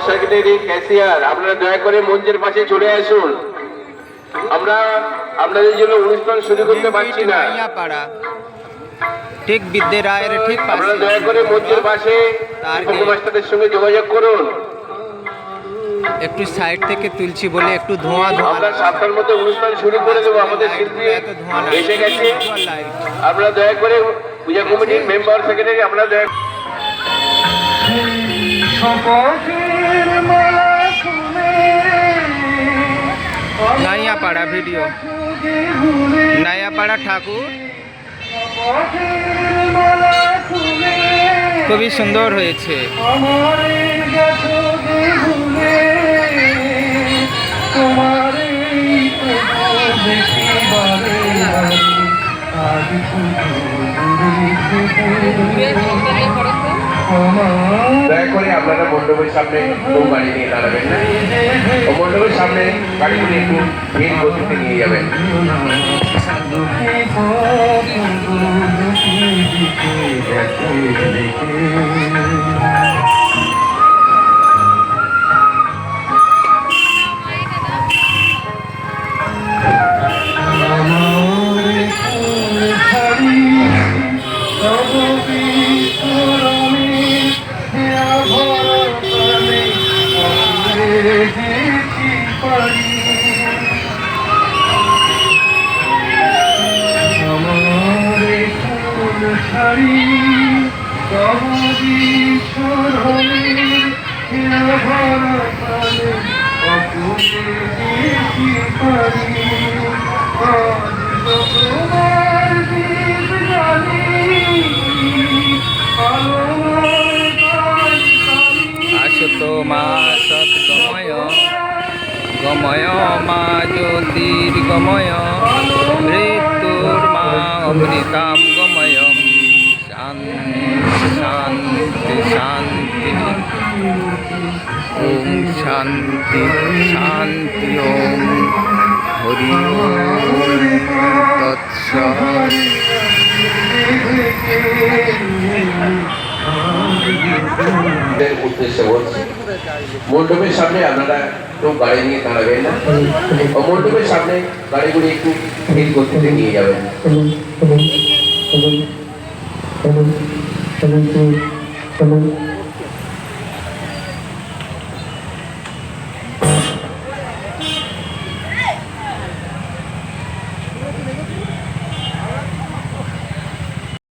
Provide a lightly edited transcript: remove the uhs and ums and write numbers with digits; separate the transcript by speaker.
Speaker 1: Secretary, cashier, আপনারা দয়া করে মঞ্চের পাশে চলে আসুন। আমরা আপনাদের জন্য অনুষ্ঠান শুরু করতে পারছি না।
Speaker 2: ঠিক বিদ্যে রায়ের ঠিক পাশে।
Speaker 1: আপনারা দয়া করে মঞ্চের পাশে মাস্টারদের সঙ্গে যোগাযোগ করুন।
Speaker 2: একটু সাইড থেকে তুলছি বলে একটু ধোঁয়া
Speaker 1: আমরা 7টার মধ্যে অনুষ্ঠান শুরু করে দেবো। আমাদের শিল্পী এসে গেছে। আপনারা দয়া করে পূজা কমিটির মেম্বার, সেক্রেটারি, আপনারা দয়া
Speaker 2: নাইয়াপাড়া ভিডিও, নাইয়াপাড়া ঠাকুর খুবই সুন্দর হয়েছে।
Speaker 1: দয়া করে আপনারা মণ্ডপের সামনে কেউ গাড়ি নিয়ে দাঁড়াবেন না। মণ্ডপের সামনে গাড়িগুলি একটু ধীর গতিতে নিয়ে যাবেন।
Speaker 2: আসতো মা সৎগময় গময় মা জ্যোতির্গময় মৃত্যুর মা অমৃতাম গময়। শান্তি শান্তি ওম শান্তি শান্তি ওম হরি তৎসৎ।
Speaker 1: উদ্দেশ্যে বলছি, মণ্ডপের সামনে আপনারা কেউ গাড়ি নিয়ে দাঁড়াবেন না। মণ্ডপের সামনে গাড়িগুলি একটু ধীর গতিতে নিয়ে যাবেন।